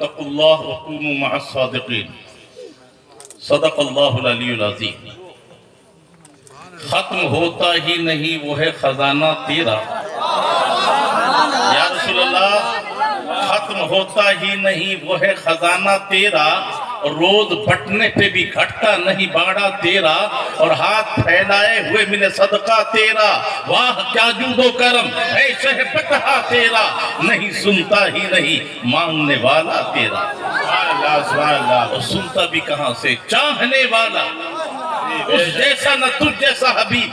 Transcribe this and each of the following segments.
واتقوا الله وكونوا مع الصادقين صدق اللہ العلی العظیم۔ ختم ہوتا ہی نہیں وہ ہے خزانہ تیرا، یا رسول اللہ ختم ہوتا ہی نہیں وہ ہے خزانہ تیرا، روز بٹنے پہ بھی گھٹتا نہیں باڑا تیرا، اور ہاتھ پھیلائے ہوئے ملے صدقہ تیرا، واہ کیا جود و کرم ہے شہ بٹہا تیرا، نہیں سنتا ہی نہیں مانگنے والا تیرا۔ اور سنتا بھی کہاں سے چاہنے والا، اس جیسا نہ تجھ جیسا حبیب،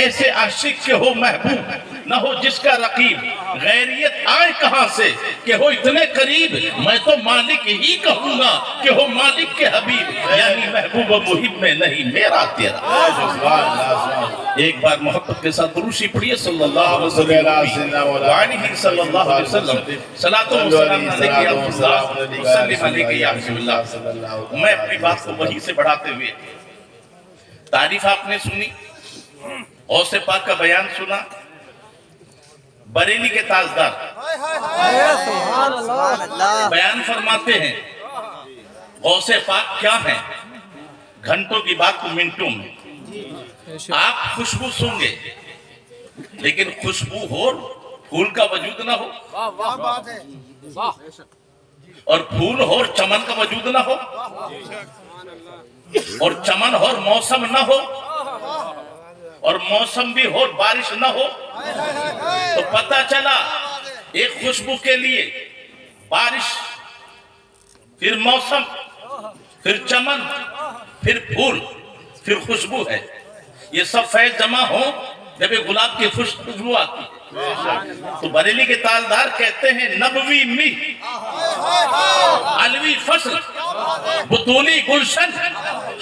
ایسے عاشق کے ہو محبوب نہ ہو جس کا رقیب، غیریت آئے کہاں سے کہ ہو اتنے قریب، میں تو مالک ہی کہوں گا کہ ہو مالک کے حبیب، یعنی محبوب و محب میں نہیں میرا تیرا۔ ایک بار محبت کے ساتھ دروشی پڑھیے صلی اللہ علیہ وسلم، صلاۃ و سلام علیک یا رسول اللہ، وسلم علیک یا حبیب اللہ۔ میں اپنی بات کو وحی سے بڑھاتے ہوئے، تعریف آپ نے سنی، غوث پاک کا بیان سنا، بریلی کے تاجدار بیان فرماتے ہیں غوث پاک کیا ہیں، گھنٹوں کی بات کو منٹوں میں۔ آپ خوشبو سونگے لیکن خوشبو ہو پھول کا وجود نہ ہو، اور پھول ہو چمن کا وجود نہ ہو، اور چمن ہو موسم نہ ہو، اور موسم بھی ہو بارش نہ ہو، تو پتہ چلا ایک خوشبو کے لیے بارش، پھر موسم، پھر چمن، پھر پھول، پھر خوشبو ہے۔ یہ سب فیض جمع ہوں جب ایک گلاب کی خوشبو آتی ہے۔ تو بریلی کے تاجدار کہتے ہیں نبوی می، علوی فصل، بطولی گلشن،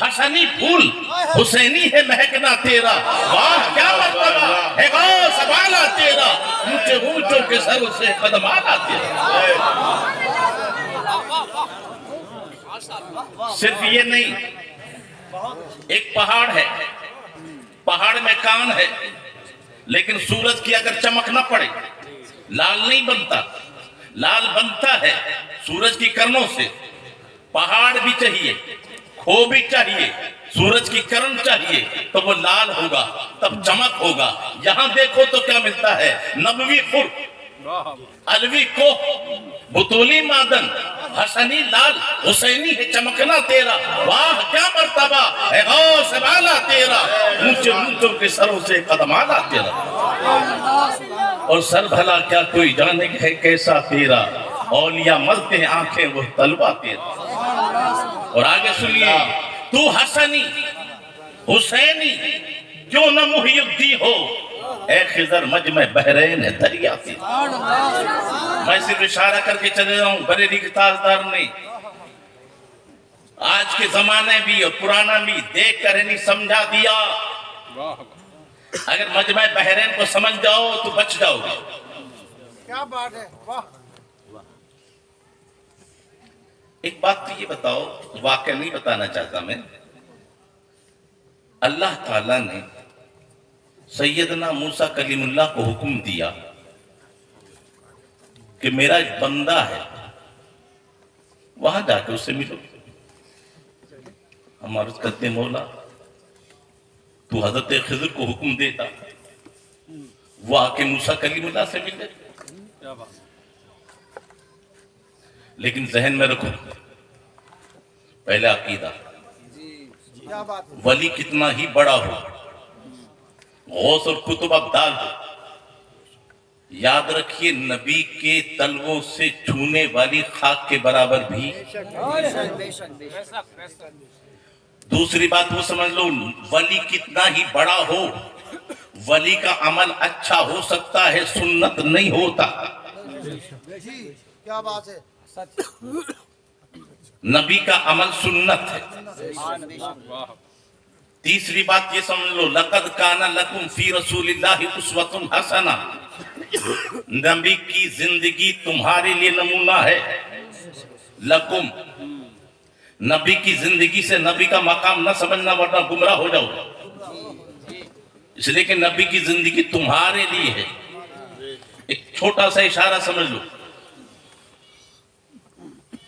حسنی پھول، حسینی ہے مہکنا تیرا، واہ کیا مرتبہ ہے غوث بالا تیرا، اونچے اونچوں کے سر سے قدم آنا تیرا۔ صرف یہ نہیں، ایک پہاڑ ہے، پہاڑ میں کان ہے، لیکن سورج کی اگر چمک نہ پڑے لال نہیں بنتا، لال بنتا ہے سورج کی کرنوں سے۔ پہاڑ بھی چاہیے، کھو بھی چاہیے، سورج کی کرن چاہیے تو وہ لال ہوگا، تب چمک ہوگا۔ یہاں دیکھو تو کیا ملتا ہے، نبوی خور، علوی کوہ، بطولی معدن، حسنی لال، حسینی ہے چمکنا تیرا، واہ کیا مرتبہ ہے غوث بالا تیرا، اونچے اونچوں کے سروں سے قدم آنا تیرا۔ اور سر بھلا کیا کوئی جانے ہے کیسا تیرا، اولیاء ملتے ہیں آنکھیں وہ طلبہ تیرا۔ اور آگے سنیے، تو حسنی حسینی کیوں نہ محی الدین ہو، اے خضر مجمع بحرین ہے دریا تیرا۔ میں صرف اشارہ کر کے چلے رہا ہوں، بریلی کے تاجدار نے آج کے زمانے بھی اور پرانا بھی دیکھ کر نہیں سمجھا دیا۔ اگر مجمع بحرین کو سمجھ جاؤ تو بچ جاؤ گے۔ کیا بات ہے، واہ۔ ایک بات تو یہ بتاؤ، واقعہ نہیں بتانا چاہتا میں، اللہ تعالیٰ نے سیدنا موسیٰ کلیم اللہ کو حکم دیا کہ میرا ایک بندہ ہے، وہاں جا کے اس سے ملو۔ ہم عرض کرتے مولا تو حضرت خضر کو حکم دیتا وہ آ کے موسیٰ کلیم اللہ سے ملے، لیکن ذہن میں رکھو پہلے عقیدہ، ولی کتنا ہی بڑا ہو، غوث اور کتب ابدال ہو، یاد رکھیے نبی کے تلووں سے چھونے والی خاک کے برابر بھی۔ دوسری بات وہ سمجھ لو، ولی کتنا ہی بڑا ہو، ولی کا عمل اچھا ہو سکتا ہے، سنت نہیں ہوتا۔ کیا بات ہے، نبی کا عمل سنت ہے۔ تیسری بات یہ سمجھ لو، لَقَدْ كَانَ لَكُمْ فِي رَسُولِ اللَّهِ أُسْوَةٌ حَسَنَةٌ، نبی کی زندگی تمہارے لیے نمونہ ہے۔ لکم، نبی کی زندگی سے نبی کا مقام نہ سمجھنا ورنہ گمراہ ہو جاؤ، اس لیے کہ نبی کی زندگی تمہارے لیے ہے۔ ایک چھوٹا سا اشارہ سمجھ لو،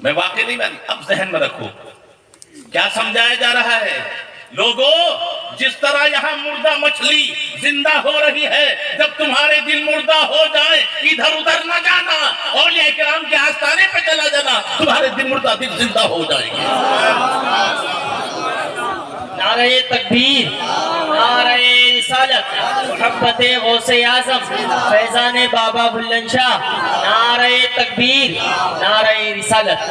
میں واقع نہیں بات، اب ذہن میں رکھو کیا سمجھایا جا رہا ہے لوگوں. جس طرح یہاں مردہ مچھلی زندہ ہو رہی ہے، جب تمہارے دل مردہ ہو جائے ادھر ادھر نہ جانا، اولیاء کرام کے آستانے پہ چلا جانا، تمہارے دل مردہ دل زندہ ہو جائے گی. نعرہ تکبیر، نعرہ رسالت، محبت غوث اعظم فیضان بابا بلند شاہ، نعرہ تکبیر، نعرہ رسالت.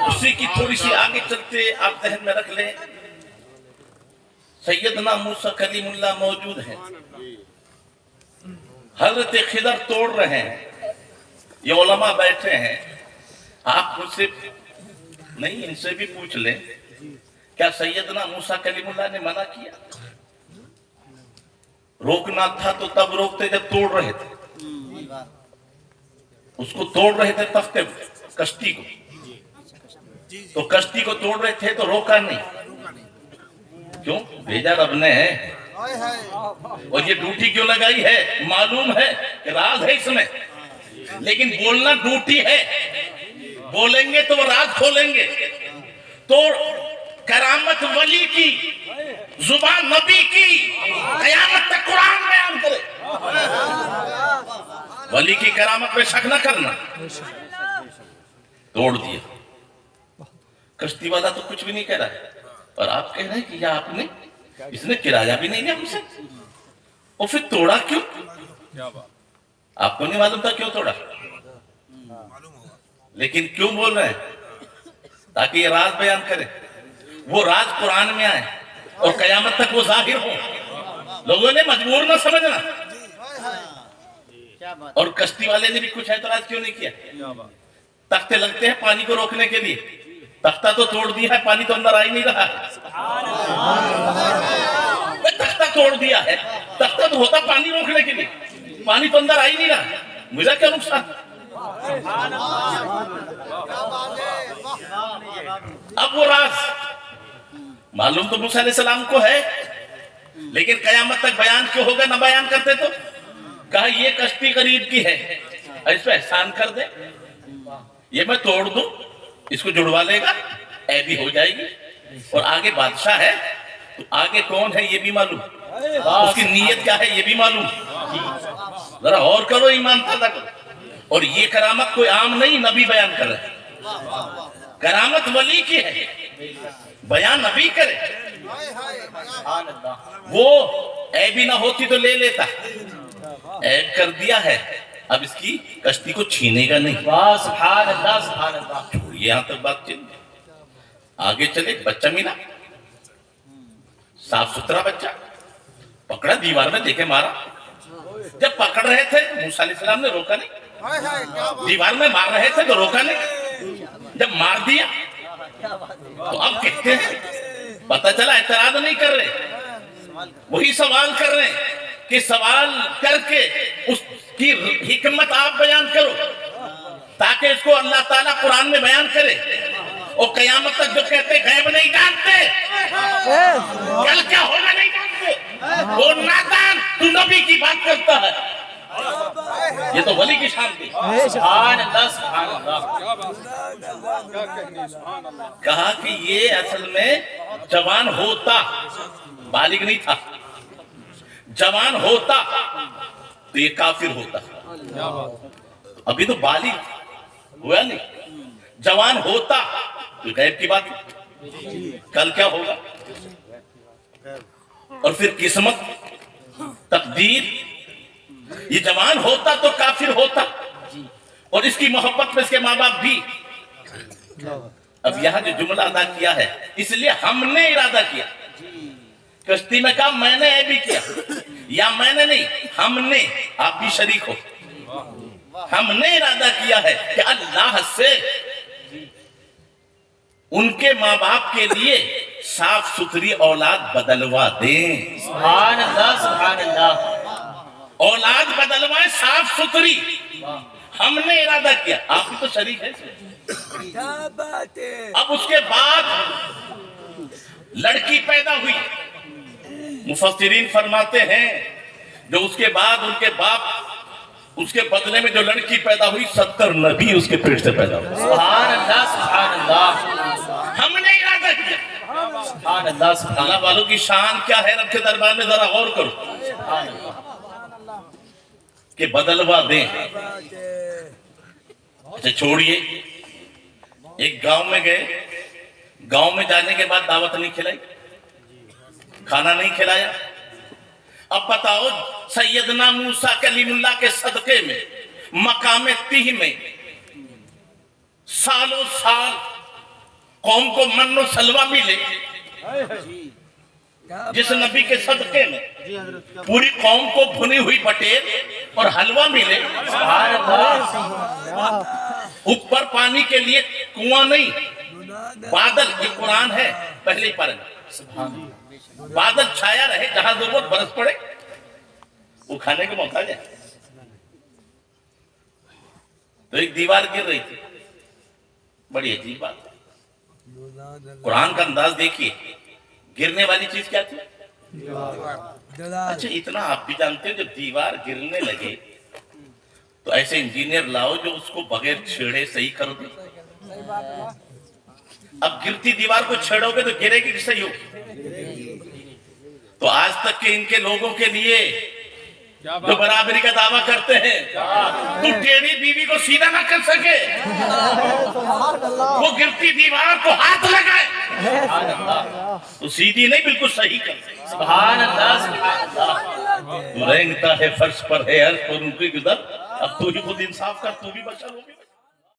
اسی کی تھوڑی سی آگے چلتے آپ ذہن میں رکھ لیں. سیدنا موسیٰ کلیم اللہ موجود ہیں، حضرت خضر توڑ رہے ہیں، یہ علماء بیٹھے ہیں. آپ مجھ سے نہیں، ان سے بھی پوچھ لیں کیا سیدنا موسیٰ کلیم اللہ نے منع کیا؟ روکنا تھا تو تب روکتے جب توڑ رہے تھے. اس کو توڑ رہے تھے تختے کشتی کو، تو کشتی کو توڑ رہے تھے تو روکا نہیں. کیوں؟ بھیجا رب نے ہے. اور یہ ڈیوٹی کیوں لگائی ہے؟ معلوم ہے کہ راز ہے اس میں، لیکن بولنا ڈیوٹی ہے. بولیں گے تو وہ راز کھولیں گے. تو کرامت ولی کی، زبان نبی کی، قیامت تک قرآن بیان کرے. ولی کی کرامت پہ شک نہ کرنا. توڑ دیا. کشتی والا تو کچھ بھی نہیں کہہ رہا ہے، اور آپ کہہ رہے ہیں کہ یہ آپ نے، اس نے کرایہ بھی نہیں لیا ہم سے، اور پھر توڑا کیوں؟ آپ کو نہیں معلوم تھا کیوں توڑا؟ لیکن کیوں بول رہے ہیں؟ تاکہ یہ راز بیان کرے. وہ راز قرآن میں آئے اور قیامت تک وہ ظاہر ہو. لوگوں نے مجبور نہ سمجھنا. اور کشتی والے نے بھی کچھ اعتراض کیوں نہیں کیا؟ تختے لگتے ہیں پانی کو روکنے کے لیے، تختہ تو توڑ دیا ہے، پانی تو اندر آ ہی نہیں رہا ہے. تختہ توڑ دیا ہے، تختہ تو ہوتا پانی روکنے کے لیے، پانی تو اندر آ ہی نہیں رہا. مجھے کیا نقصان؟ اب وہ راز معلوم تو موسیٰ علیہ السلام کو ہے، لیکن قیامت تک بیان کیوں ہوگا؟ نہ بیان کرتے تو کہا یہ کشتی غریب کی ہے، اس پہ احسان کر دے، یہ میں توڑ دوں، اس کو جڑوا لے گا، عیبی ہو جائے گی. اور آگے بادشاہ ہے تو آگے کون ہے یہ بھی معلوم، اس کی نیت کیا ہے یہ بھی معلوم. ذرا اور کرو، ایمان تازہ کرو. اور یہ کرامت کوئی عام نہیں، نبی بیان کر رہے. کرامت ولی کی ہے، بیان نبی کرے. وہ عیبی نہ ہوتی تو لے لیتا، عیب کر دیا ہے، اب اس کی کشتی کو چھینے گا نہیں. واہ سبحان اللہ، سبحان اللہ. چھوڑیے یہاں تک بات چل. آگے چلے، بچہ ملا، صاف ستھرا بچہ، پکڑا، دیوار میں دیکھے مارا. جب پکڑ رہے تھے موسیٰ علیہ السلام نے روکا نہیں، دیوار میں مار رہے تھے تو روکا نہیں. جب مار دیا تو اب کہتے ہیں، پتہ چلا اعتراض نہیں کر رہے، وہی سوال کر رہے ہیں کہ سوال کر کے اس کی حکمت آپ بیان کرو، تاکہ اس کو اللہ تعالیٰ قرآن میں بیان کرے. اور قیامت تک جو کہتے غیب نہیں جانتے، کل کیا ہوگا نہیں جانتے، وہ نادان، تو نبی کی بات کرتا ہے. یہ تو ولی کی شان تھی. سبحان اللہ، سبحان اللہ. کہا کہ یہ اصل میں جوان ہوتا، بالغ نہیں تھا، جوان ہوتا تو یہ کافر ہوتا. ابھی تو بالغ ہوا نہیں، جوان ہوتا تو غیب کی بات، کل کیا ہوگا. اور پھر قسمت، تقدیر، یہ جوان ہوتا تو کافر ہوتا، اور اس کی محبت میں اس کے ماں باپ بھی. اب یہاں جو جملہ ادا کیا ہے، اس لیے ہم نے ارادہ کیا. کشتی میں کہا میں نے بھی کیا، یا میں نے نہیں، ہم نے، آپ بھی شریک ہو. ہم نے ارادہ کیا ہے کہ اللہ سے ان کے ماں باپ کے لیے صاف ستھری اولاد بدلوا دیں. سبحان اللہ، سبحان اللہ. اولاد بدلوائے صاف ستھری. ہم نے ارادہ کیا، آپ بھی تو شریک ہیں. اب اس کے بعد لڑکی پیدا ہوئی. مفسرین فرماتے ہیں جو اس کے بعد ان کے باپ اس کے بدلے میں جو لڑکی پیدا ہوئی 70 نبی اس کے پیٹ سے پیدا ہوئے. سبحان اللہ سبحان اللہ ہم نے ارادہ کیا. سبحان اللہ سبحان اللہ والوں کی شان کیا ہے رب کے دربار میں ذرا غور کرو اللہ کہ بدلوا دیں. اچھا چھوڑیے، ایک گاؤں میں گئے، گاؤں میں جانے کے بعد دعوت نہیں کھلائی، کھانا نہیں کھلایا. اب بتاؤ سیدنا موسیٰ کلیم اللہ کے صدقے میں مقام تیہ میں سالوں سال قوم کو من و سلوہ ملے، جس نبی کے صدقے میں پوری قوم کو بھنی ہوئی بٹیر اور حلوہ ملے. سبحان اللہ اوپر پانی کے لیے کنواں نہیں، بادل. یہ قرآن ہے پہلے پارے میں. بادل چھایا رہے، جہاں ضرورت برس پڑے وہ کھانے کو محتاج ہے. تو ایک دیوار گر رہی تھی، بڑی عجیب بات ہے. قرآن کا انداز دیکھیے، گرنے والی چیز کیا تھی؟ اچھا اتنا آپ بھی جانتے ہیں جب دیوار گرنے لگے تو ایسے انجینئر لاؤ جو اس کو بغیر چھیڑے صحیح کر دے. اب گرتی دیوار کو چھیڑو گے تو گرے گی کہ صحیح ہو. تو آج تک کے ان کے لوگوں کے لیے جو برابری کا دعویٰ کرتے ہیں تو ٹیڑھی بیوی کو سیدھا نہ کر سکے، وہ گرتی دیوار کو ہاتھ لگائے تو سیدھی نہیں بالکل صحیح کر دے. سبحان اللہ سبحان اللہ تو رینگتا ہے فرش پر ہے عرش اور ان کی گزر. اب تو ہی خود انصاف کر، تو بھی بشر ہوگی.